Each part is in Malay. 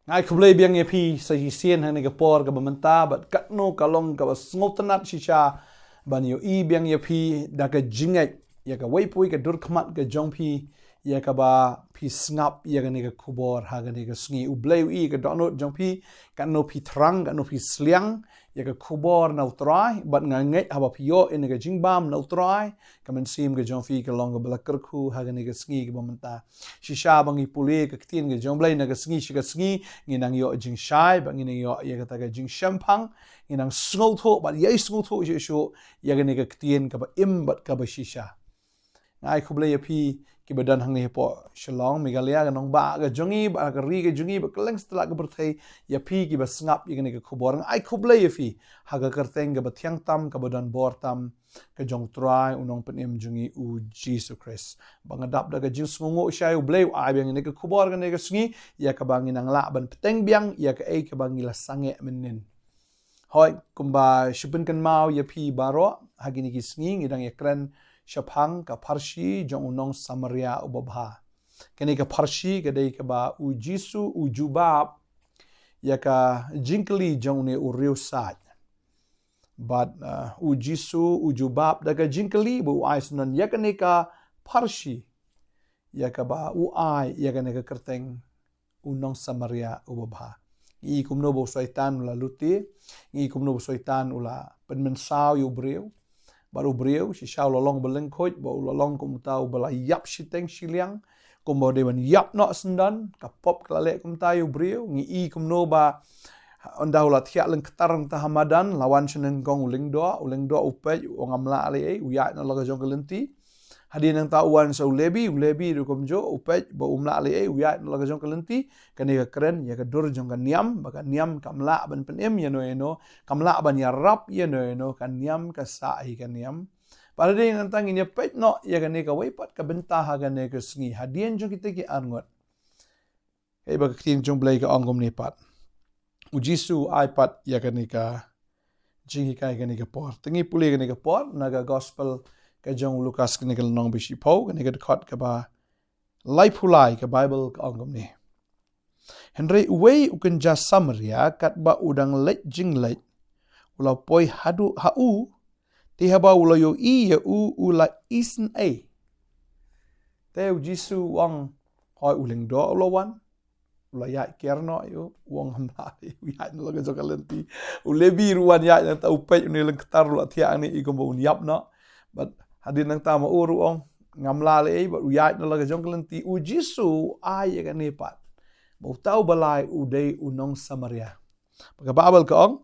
Ngai khublei biang ye phi sa hi sien hang ne ka por ka bamanta bat katno kalong ka sngotanat shisha ban yo I biang ye phi da ka jingai ya ka waipui ka dur khmat ka jong phi ya ka ba phi snap ya ka ne ka khubor ha ka ne ka sngi u bleu I ka donot jong phi ka no phi thrang ka no phi sliang ya ka khubor na utrai bat nga ngai ha ba phi yo in ka jingbam na utrai ka men sim ka jong phi ka long ka bla kerkhu ha ka ne ka sngi ka bamanta shisha bangi puli ka tin ka jong blai na ka sngi shi ka sngi nginang yo jing shai ba nginang yo ya ka ta ka jing shampang nginang sngo tho ba ye sngo tho je sho ya ka ne ka tin ka ba im bat ka ba shisha ngai khublei ya phi ki badan hang ne po Shillong Meghalaya ka nong ba ka jongi ba ka ri ka jongi ba kleng stla ka berthai ya phi ki ba snap ya ne ka khubor ngai khublei ya phi ha ka kerteng ka ba thiang tam ka badan bor tam ka jong trai unong penem jongi u Jesus Christ bang adap da ka jing sngo shai u bleu ai bang ne ka khubor ka ne ka sngi ya ka bang inang la ban peteng biang ya ka ei ka bang ila sange menin hoi kumba shipin kan mau ya phi baro hagini ki sngi ngidang ya kren Shapang ka Parshi jong U Nongsamaria u babha kene ka Parshi ka dei ka ba u Jisu u jubab ya ka jinkli jong ne u riu sat but u Jisu u jubab da ka jinkli bu ai sunan ya kene ka Parshi ya ka ba u ai ya kene ka kerteng U Nongsamaria u babha I kumno bo syaitan ula luti I kumno bo syaitan ula penmensau yu breu baru breu si shau lolong beleng khoj bo lolong kum tau bala yap shiteng shiliang kum bo dewan yap no sendan ka pop klale kum tayu breu ngi I kum no ba onda ula thia leng ketarang ta hamadan lawan senen kong uling do upej ongamla ale ei uya na laga jong kelenti hadin nang tauan so lebi ru kum jo upej bo umla ale ei uya na laga jong kelenti kane ka keren ya ka dur jong kan niam ba kan niam kamla ban penem ya no kamla ban ya rap ya no kan niam ka sa hi kan niam pada ding nang in ya pej no ya kan ka weipat ka benta ha kan ka sngi hadien jong kita ki angot ei ba tin jong blai ka angom ni pat u Jisu iPad ya kan ka jingi kai kan ka por tengi puli kan ka por naga gospel ka jong Lukas kan ka nong bishi po kan ka khot ka ba lai phulai ka Bible ka angom ni Henry uwei ukan ja Samaria kat ba udang let jing let ula poi hadu hau ti haba ula yo I ya u ula isen a te u Jisu wang hoi uling do ulawan ula ya kerno yo wong hamla ya no laga jokalenti ulebi ruan ya na ta upej ni leng ketar ula thiang ni I ko bo yap no but hadin nang ta ma uru ong ngamla le ei but uya no laga jokalenti u Jisu ai ya kan pat bo tau balai u dei U Nongsamaria paka babal ka ong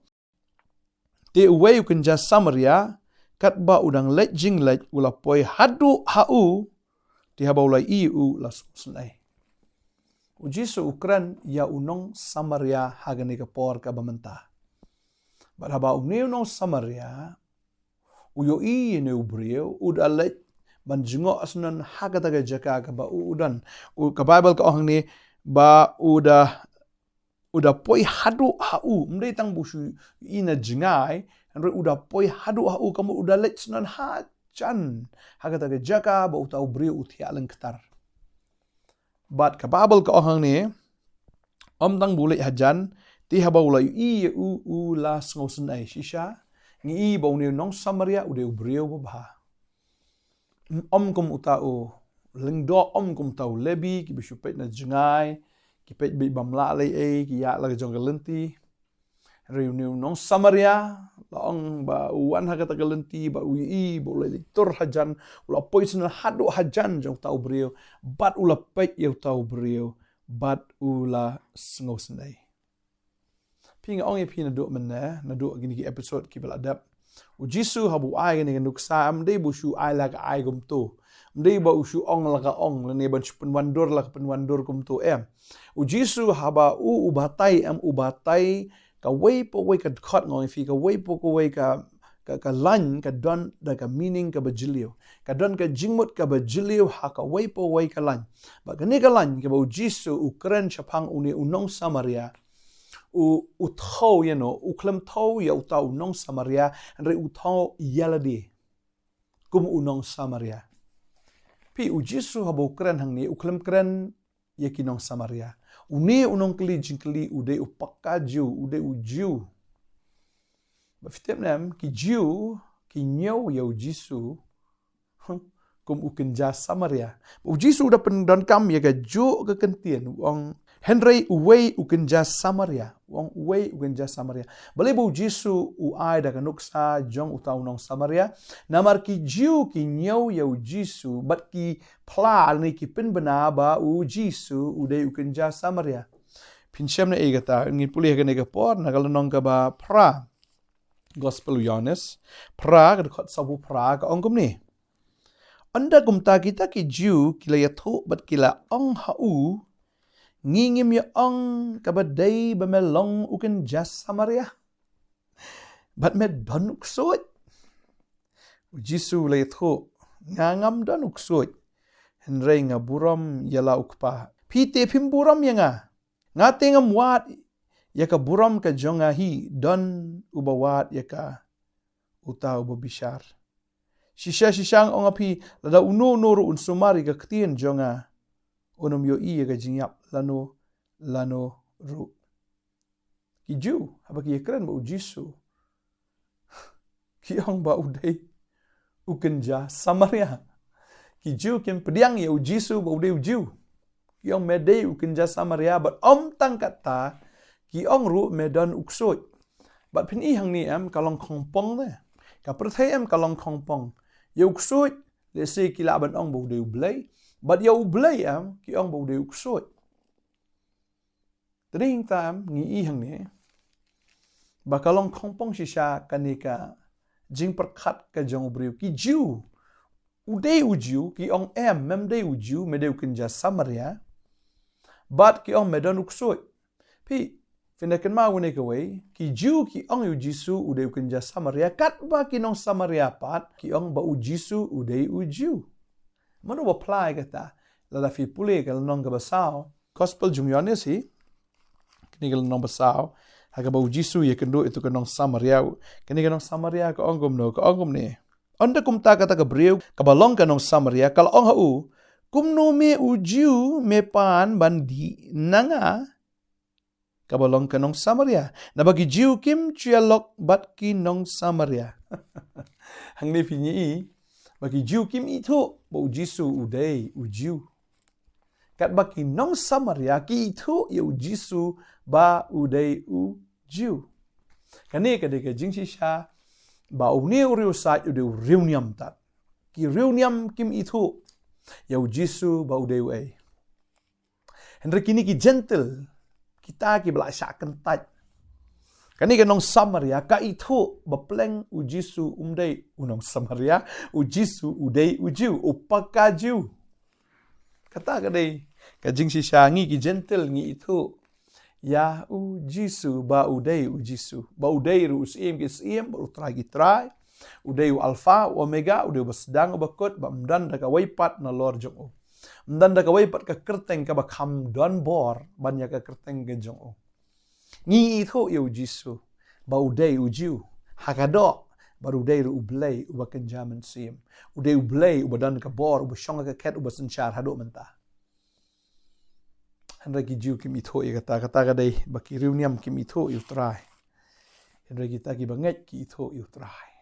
te uwei ukan ja Samaria kat ba udang let jing let ula poi hadu hau ti haba ula I u la sunai u Jisu ukran ya U Nongsamaria hagani ka por ka bamanta but haba U Nongsamaria u yo I ne u breu u da let ban jingo asnan hagata ga jaka ka ba udan u ka Bible ka ong ni ba uda poi hadu hau mdei tang busu ina jingai andre uda poi hadu hau kamu uda let sunan ha chan hagata ga jaka ba utau bri uthia leng ketar bat ka Bible ka ohang ni om tang bulai hajan ti haba ula I u la sngosen ai shisha ngi ba uni Nongsamaria ude ubreu ba om kum utau lengdo om kum tau lebi ki bisupet na jingai ki pet bi bamla le e ki ya la jong galenti reuniu Nongsamaria long ba uan ha kata galenti ba ui bo le tur hajan ula poison hadu hajan jong tau brio bat ula pet ye tau brio bat ula sngosenai pinga ong e pina do mena na do gini ki episode ki beladap u Jisu habu ai gini nuksa amde busu ai la ka ai gum to mdei ba usu ong la ka ong le ne ban penwandur la penwandur kum tu u Jisu haba u ubatai am ubatai ka wei po wei ka khot ngoi fi ka wei po ko wei ka lan ka don da ka meaning ka bajilio ka don ka jingmut ka bajilio ha ka wei po wei ka lan ba ka ni ka lan ka u Jisu u kren chapang uni U Nongsamaria u thau you know u klem thau ya u tau Nongsamaria andre u thau yaladi kum U Nongsamaria pi u Jisu habo kren hang ni u klem kren ye ki Nongsamaria Uni unong keli jingkeli ude upakaju ude ujiu. Bafitep nam ki jiu ki nyau yau jisu kum ukenja Samaria. Jisu udah pendan kam ya ga ju ke kentien wong Henry uwei ukenja Samaria. Wong uwei ukenja Samaria. Bale bu Jisu uai da kanuksa jong utau Nongsamaria. Namar ki jiu ki nyau yau Jisu bat ki pla ni ki pen bena ba u Jisu ude ukenja Samaria. Pinchem na egata ngin pulih ke nega por na kalau nong ka ba pra Gospel Yohanes pra ka khot sabu pra ka ongkum ni. Anda gumta kita ki jiu kila yathu bat kila ong hau ngingim ya ong kabadai bamelong uken jas Samaria. Bat me donuk soit. Jisu la yathu ngangam donuk soit. Henry nga buram yala ukpa. Pite pim buram ya nga. Ngate ngam wat yaka buram ka jonga hi don ubawat yaka uta ubabishar. Shisha ong api lada uno noro unsumari ka ktien jonga onom yo iya ka jingyap lano ru. Ki Jew haba ki keren ba Jisu. Ki ong ba udai ukenja Samaria. Ki Jew kim pediang ya Jisu ba udai Jew. Ki ong medai ukenja Samaria but tang kata ki ong ru medan uksoi. But pin i hang ni am kalong kongpong ne. Ka perthai am kalong kongpong. Ya uksoi le se ki la ban ong ba udai ublai. But ya ublai am ki ong ba udai uksoi. Tading tam ngi i hang ni. Ba kalong kongpong shisha kanika jing perkat ka jong ubriu ki Jew. Udai ujiu ki ong mem dai ujiu medai ukenja Samaria. But ki ong medan uksoi. Pi Finakan ma wene kawai ki Jew ki ong yu Jisu udai ukenja Samaria kat ba ki nong Samaria pat ki ong ba u Jisu udai u Jew. Mano ba apply kata lada fi pule kal nong ka basao gospel jung Yohanes hi kini kal nong basao haga ba u Jisu ye kendo itu ka nong Samaria kini ka nong Samaria ka ongom no ka ongom ne. Onda kumta kata ka breu ka balong ka nong Samaria kal ong hau kumno me u Jew me pan bandi nanga kabalong ka nong Samaria. Na bagi Jew kim chialok bat ki nong Samaria. Hang ni pinyi i. Bagi Jew kim itu ba u Jisu udai u Jew. Kat bagi nong Samaria ki itu ya u Jisu ba udai u Jew. Kani ka deka jing shisha ba u ni uriu sat udai u riuniam tat. Ki riuniam kim itu ya u Jisu ba udai u ai. Henry kini ki gentle kita ki bela syakan tat. Kani ka nong Samaria ka itu bapleng u Jisu umdai unong Samaria u Jisu udai u Jew upaka Jew. Kata ka dai ka jing shisha ngi ki gentle ngi itu ya u Jisu ba udai u Jisu ba udai ru usim ki sim ba utrai ki trai udai u alfa u omega udai basdang bakut ba mdan da ka waipat na lor jong. Dan da kawai pat ka kerteng ka bakam don bor banyak ka kerteng ke jong o. Ngi itu ya Jisu ba udai ujiu hakado baru udai ru ublai uba kenjaman sim. Udai ublai uba dan ka bor uba shong ka ket uba senchar hado mentah. Henry ki jiu kim itu ya kata ka dai baki riuniam kim itu yu trai. Henry kita ki banget ki itu yu trai.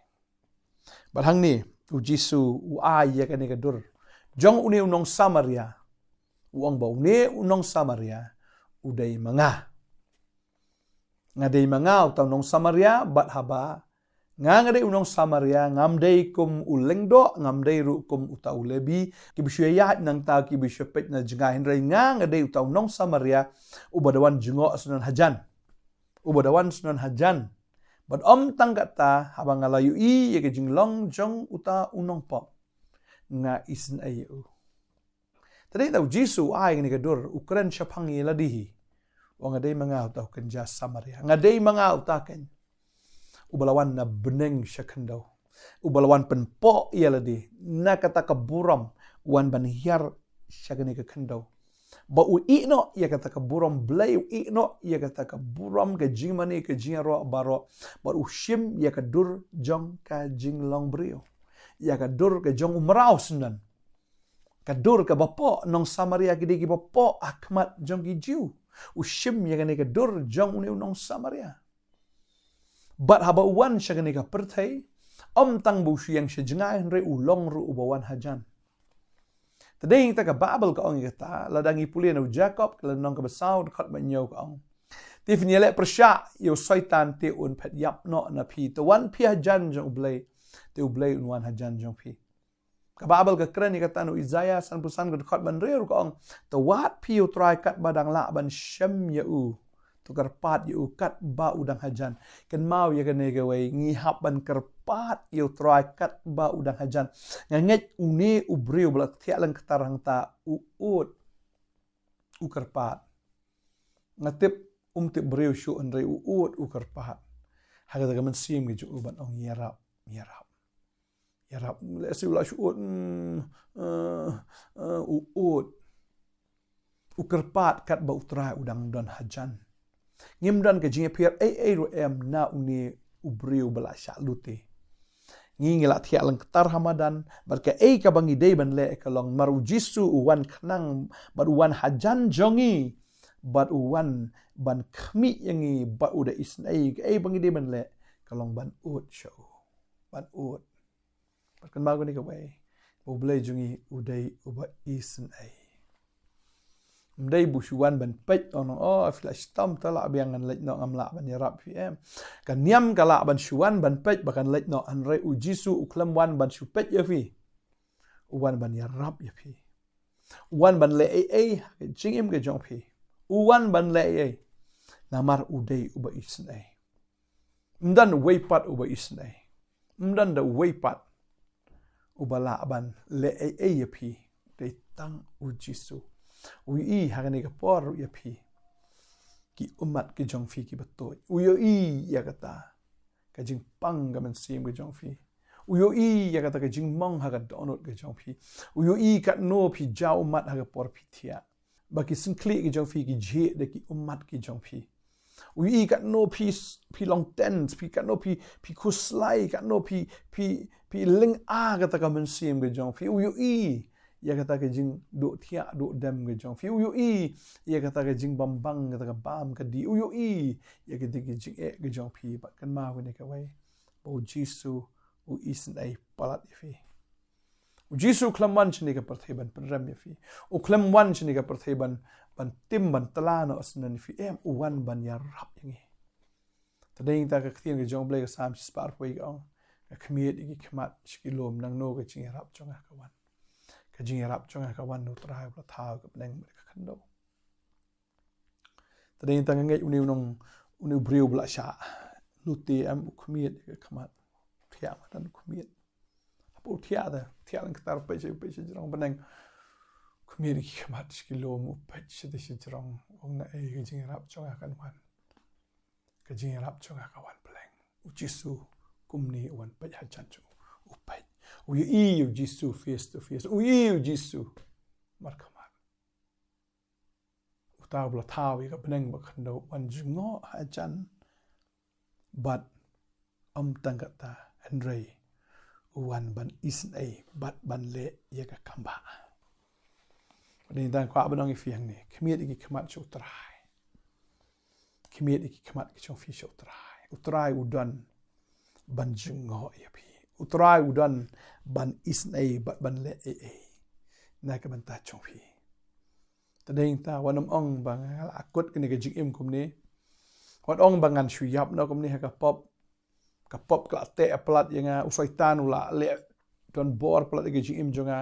Balhang ni u Jisu u ai ya ka ni ka dur. Jong une unong Samaria. Uang ba une unong Samaria. Udai manga. Ngadai manga utang nong Samaria bat haba. Ngadai unong Samaria ngamdai kum ulengdo ngamdai ru kum utau lebi. Ki bisyayat nang ta ki bisyapet na jengah henry ngadai utang nong Samaria ubadawan jengok sunan hajan. Ubadawan sunan hajan. Bat tang kata haba ngalayu i ya ke jenglong jong uta unong pop. Nga isin ayu. Tadi tahu Jisu ai ni kadur Ukran siapang iladihi. Wang adai mangau tahu kenja Samaria. Ngadai mangau taken. Ubalawan na beneng syakandau. Ubalawan penpo ialadi. Na kata kaburam wan banhiar syakani kandau. Ba u ino ia kata kaburam blai u ino ia kata kaburam ke jingmani ke jingro baro. Ba u shim ia kadur jong ka jinglong brio. Ya kadur ke jong umrau sunan. Kadur ke bapo nong Samaria ki bapo akmat jong ki Jew. Ushim yang ni ka dur jong U Nongsamaria. But haba wan siya ni ka pertai. Tang bu yang sejengay re ulong ru ubawan hajan. Tading ta ka Bible ka ong kata ladangi pulian u Jacob kala nong ka basaw khat manyo ka ong. Tif niele persya yo syaitan te un phet yap no na pi to wan pi hajan jong ublay te ublay un wan hajan jong pi. Ka Bible ka kren ni kata no Isaiah san pusan ka khat ban re ka ong to wat pi u try kat badang la ban syam ya u. Tu kerpat yu kat ba udang hajan. Ken mau ya kene gawe ngihap ban kerpat yu try kat ba udang hajan. Nganget une ubreu blak tiak lang ketarang ta uut u kerpat. Ngatip tip breu syu andre uut u kerpat. Haga ta man sim ge ju ban ong yarap. Yarap lesi ula syu uut u kerpat kat ba utrai udang dan hajan. Ngimdan ke jing pier ru na uni ubriu bala sya lute ngi ngila thia lang tar hamadan barka ka bangi dei ban le ka long maru jisu uwan khnang bar uwan hajan jongi bar uwan ban khmi yangi ba uda isnai bangi dei ban le ka long ban ut show ban ut barkan mago ni ka wai bo ble jungi udai uba isnai Mdai busuan ban pej ono flash tam tala biangan lek no amla ban yarap pm kan niam kala ban suan ban pej bakan lek no anre ujisu uklam wan ban su pej ya fi uwan ban yarap ya fi uwan ban le jingim ge jong fi uwan ban le namar udai uba isnai mdan weipat uba isnai mdan da weipat uba la ban le ya fi de tang ujisu Ui hagani ka por ya pi ki umat ki jong fi ki batoy uyo ya kata ka jing pang ga man sim ga jong fi uyo ya kata ka jing mong haga donot ga jong fi uyo kat no pi ja umat haga por pi thia baki sinkli ki jong fi ki je de ki umat ki jong fi uyo kat no pi long tens pi kat no pi kuslai kat no pi ling kata ka man sim ga jong fi uyo ya kata ke jing do thia do dem ge jong fi uyo ya kata ke jing bambang kata ka bam ka di uyo ya ke dik jing ge jong fi bat kan ma ne ka wai bo jisu u isnai palat fi u jisu klamwan chni ka partheban pram fi u klamwan chni ka partheban ban tim ban talana osnan fi u wan ban ya rap yangi tadeng ta ka khien ge jong ble ka sam spar poi ga ka khmiet gi khmat skilom nang no ge ching rap chonga ka wan ka jing rap chonga ka wan no tra ka tha ka neng ka khando tadeng ta ngai uni breu bla sha luti am khmiet ka khmat thia ma tan khmiet apo thia lang tar pe jrong baneng khmiet ki khmat skilom pe de jrong ong na ka jing rap chonga kan wan ka jing rap chonga ka wan pleng uchisu kumni wan pe ha chan chu upai u jisu face to face u jisu mar khamat utaw bla thawi ka beneng ba khando wan jingo ha chan but tangata andrei wan ban isnai bat ban le ya ka khamba ni dan kwa banong fiang ni khmiet ki khmat chu trai khmiet ki khmat ki chong fi chu trai udan ban jingo ya pi utrai udan ban isnai bat ban le na ka ban ta chong phi tadeng ta wanam ong bang akut kene ka jing im kum ni wat ong bangan shuyap no kum ni ka pop ka te aplat yanga usaitan ula le don bor plat ka jing im jonga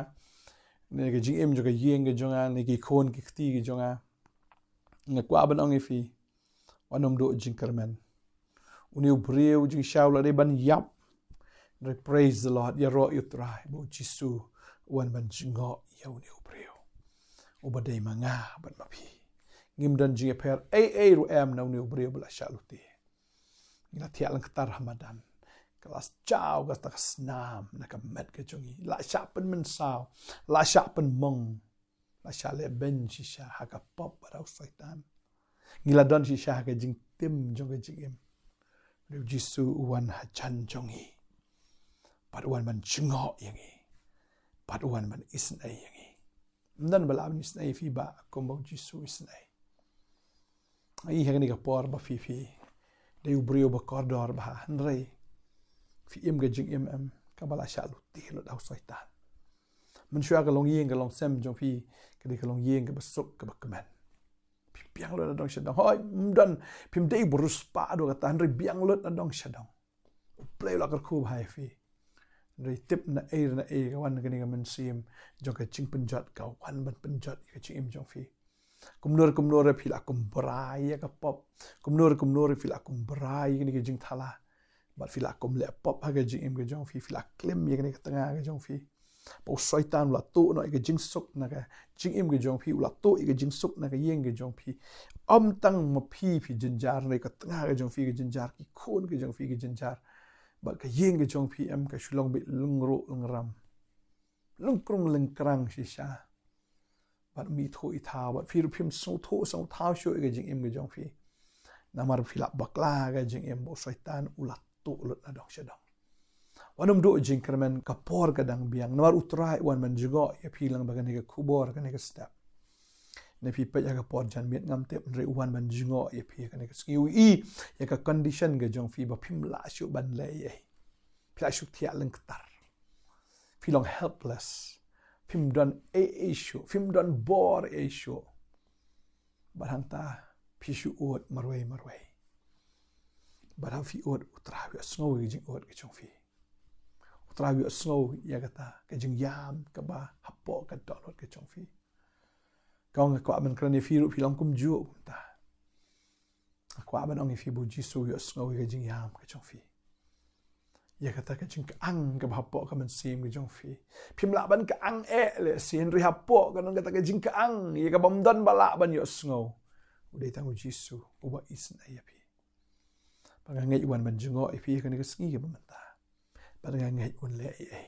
ne ka jing im joka yeng ka jonga ne ki khon ki khti ki jonga nga kwa ban ong fi wanam do jing karmen uni breu jing shaula de ban yap They praise the Lord. Ya ro yu try bo jisu wan ban jingo ya uni ubreu. Ubadei manga ban mapi. Ngim dan jinga per ru em na uni ubreu bala shaluti. Ngila tia lang ketar Ramadan. Kelas jauh gas tak senam nak met ke jongi. La sya pen mensau. La sya pen mong. La sya le ben shisha haka pop barau syaitan. Ngila don shisha haka jing tim jonga jingim. Riu jisu wan hajan jongi. Paduan man jingo yangi. Paduan man isnai yangi. Mdan bala isnai fi ba kombo jisu isnai. ai hang ni ka por ba fi de ubrio ba kordor ba hanrei fi im ga jing im am ka bala sha lu ti lo dau soitan man shua ka long yeng ka long sem jong fi ka de ka long yeng ka basuk ka ba kaman pi biang lo na dong shadong hoi mdan pim de burus pa do ka tan ri biang lo na dong shadong play la ka khu hai fi ri tip na e ka wan ka ni ka man sim jong ka ching penjat ka wan ban penjat ka ching im jong fi kumnor pila kumbrai ka pop kumnor pila kumbrai ni ka jing thala bat pila kum le pop ha ka jing im ka jong fi pila klem ye ni ka tanga ka jong fi po soitan la tu no ka jing suk na ka jing im ka jong fi la tu ka jing suk na ka yeng ka jong fi am tang ma phi jinjar ni ka tanga ka jong fi ka jinjar ki khon ka jong fi ka jinjar bat ka yeng ka jong fi am ka shulong bi lungro lungram lungkrung lengkrang shisha bat mi tho I tha bat phir phim so thao sho ga jing im ga jong fi namar phila bakla ga jing im bo soitan ulat tu ulat na dong shadong wanum do jing kermen ka por ka dang biang namar utrai wan man jigo ya philang ba ga khubor ga ne ga step ne phi pa ya ka por jan miet ngam te re wan man jigo ya phi ga ne ga skiu I ya ka condition ga jong fi ba phim la shu ban le ye phila shu thia leng tar philong helpless phim don issue phim don bor issue barang ta pishu ot marway barang fi ot utrawi snow jing ot ke chong fi utrawi snow ya kata ke jing yam ka ba hapo ka donot ke chong fi kong ko aban krani fi ru filam kum ju ta ko aban ong fi bu jisu yo snow ke jing yam ke chong fi ya kata ka jing ang ka hapo ka man sim ke jong fi phim la ban ka ang le sin ri hapo ka nong kata ka jing ka ang ya ka bam don bala ban yo snow udai tangu jisu uba isn ya pi panga ngai wan man jingo fi ka ni ka sngi ka manta panga ngai un le ai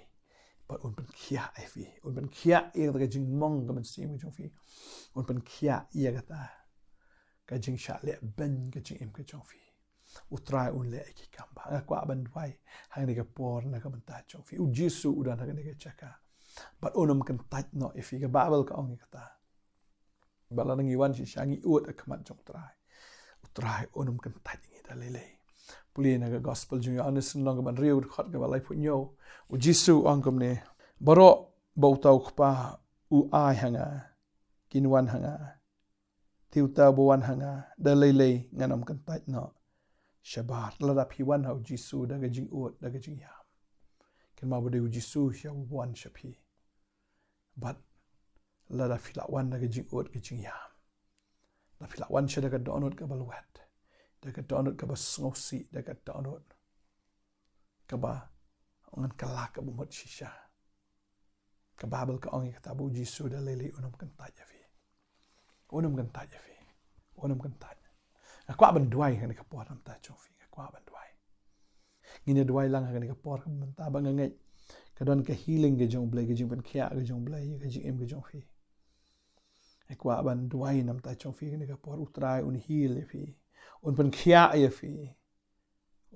but un pen kia fi un pen kia ka ka jing mong ka man sim ke jong fi un pen kia ya kata ka jing sha le ben ka jing im ka jong fi utrai un le ki kamba nga kwa ban wai hang ni ka por na ka manta jong fi u jisu udan ka ni ka chaka but unum kan tat no fi ka babel ka ong kata bala nang iwan si shangi ut akmat jong utrai unum kan tat ngi da lele puli na ka gospel jung ya anis long ban riu khot ka balai pu nyo u jisu angkom ne baro bau tau khpa u ai hanga kinwan hanga tiuta buwan hanga da lele nganam kan tat no shabar la phi wan hau jisu da ga jing ut da ga jing yam ken ma bode jisu sha wan shapi but la fila wan da ga jing ut ga jing yam la fila wan sha da ga donut ka balwat da ga donut ka ba sngosi da ga donut ka ba ngan kala ka bu mot shisha ka babel ka ongi ka tabu jisu da lele unum kan ta ya fi unum kan ta ya fi unum kan ta kwa ban duai kan ka por am ta chong fi kwa ban duai ngine duai lang kan ka por kan ta ba ngai ka don ka healing ge jong blai ge jing ban khia ge jong blai ge jing em ge jong fi kwa ban duai nam ta chong fi kan ka por utrai un heal fi un ban khia ya fi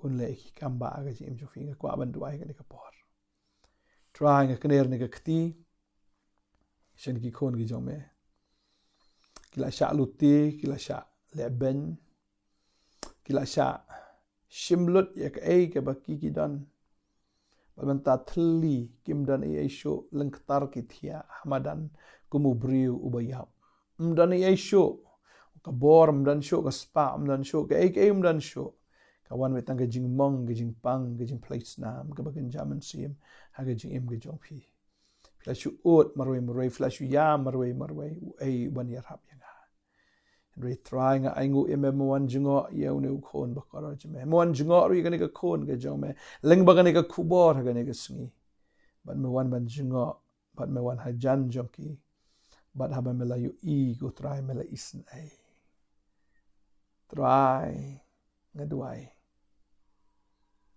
un le ki kamba ge jing em jong fi kwa ban duai kan ka por try nga kner ne ka khti shen ki khon ge jong me kila sha luti kila sha le ben kila sha shimlut ya ka ei ka baki ki don ban ta thli kim dan ei sho lengtar ki thia hamadan kumu briu ubaya mdan ei sho ka bor mdan sho ka spa mdan sho ka ei mdan sho ka wan we tang ka jing mong ka jing pang ka jing place nam ka bagan jaman sim ha ka jing im ka jong phi flashu ot marwe flashu ya marwe ei ban yar hap yang re trying aingu M1 jingo yeu ne khon ba kara jme mon jingo ri ga ne ka khon ga jong me leng ba ga ne ka khubor ga ne ka sngi ban me wan ban jingo ban me wan ha jan jong ki ban ha ba me la yu I go try me la isn ai try nga duai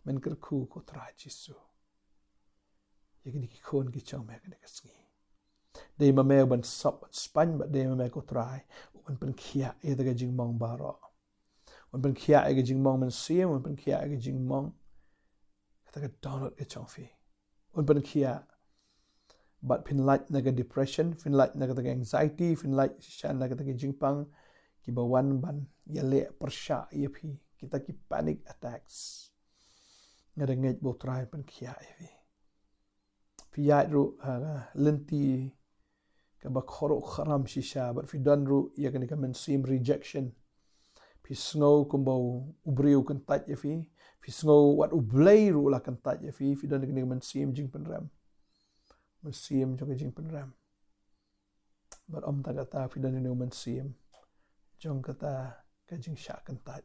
men ker khu ko try jisu ye ga ne ki khon ki chong me ga ne ka sngi dei ma me ban sop span ba dei ma me ko try un pen khia e da ga jing mong baro un pen khia e ga jing mong man sim un pen khia e ga jing mong ka ga donut e chong fi un pen khia but pin like na ga depression fin like na ga anxiety fin like shan na ga jing pang ki bawan ban yale persya ya phi kita ki panic attacks ngada ngej bo try pen khia vi phi ya ru lenti ka ba khoro kharam shisha but fi dan ru ya kan men sim rejection phi snow kumbo ubriu kan tat ya fi snow wat ublay ru la kan tat ya fi dan kan men sim jing pen ram men sim jong jing pen ram but ta kata fi dan ni men sim jong kata ka jing sha kan tat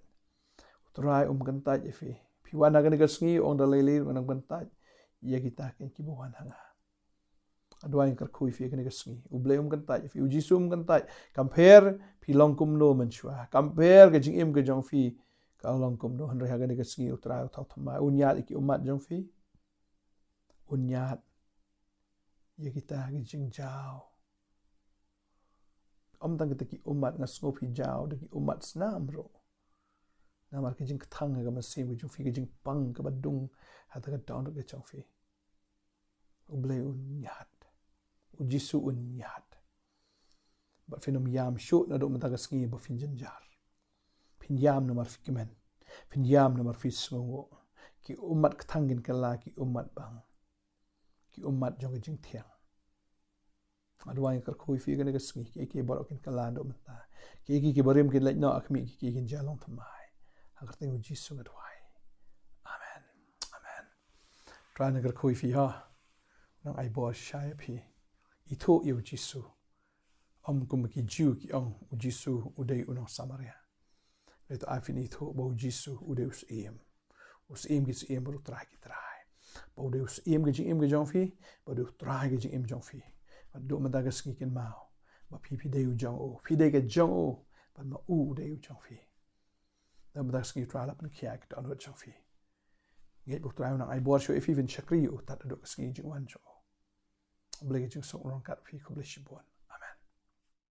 try kan tat ya fi wana kan ga sngi ong da lele nang kan tat ya kita kan ki buan hanga adwa yang khui fi kan ga sngi ublay kan tat ya fi ujisum kan tat compare phi long kum no man chwa compare ga jing im ga jong fi ka long kum no han ra ga ga sngi utra thau thama unyat ki umat jong fi unyat ya kita ga jing jao tang kita ki umat nga sngo phi jao de ki umat snam ro namar ke jing thang ga ma sim ju fi ke jing pang ka badung hata ka down ke chong fi ublay unyat ujisu unyat ba finom yam shu na do mata ka sngi ba fin janjar fin yam namar fi kemen fin yam namar fi sngo ki umat thangin kala ki umat bang ki umat jong jing thiang adwa yang khui fi ga sngi ki barokin kala do mata ki barim ki lek no akmi ki kin jalong thamai agar tengok Jisu ngadwai. Amen. Amen. Tran agar khui fi ha. Nang ai bo shai phi. Itu yu Jisu. Kum ki jiu ki ong Jisu udai U Nongsamaria. Itu ai fin itu bo Jisu udai us em. Us em ki em baru trai ki trai. Bo udai us em ki jing em ki jong fi, bo udai trai ki jing em jong fi. Do madaga ski kin mau. Ba pi dei u jong o. Pi dei ka jong o. Ba ma u dei u jong fi. Dan bedak ski try lapan kiak dan hot chong fi nget buk try nang ai bor show if even chakri u tat do ski jing wan cho blege jing song rong kat fi ko ble shi bon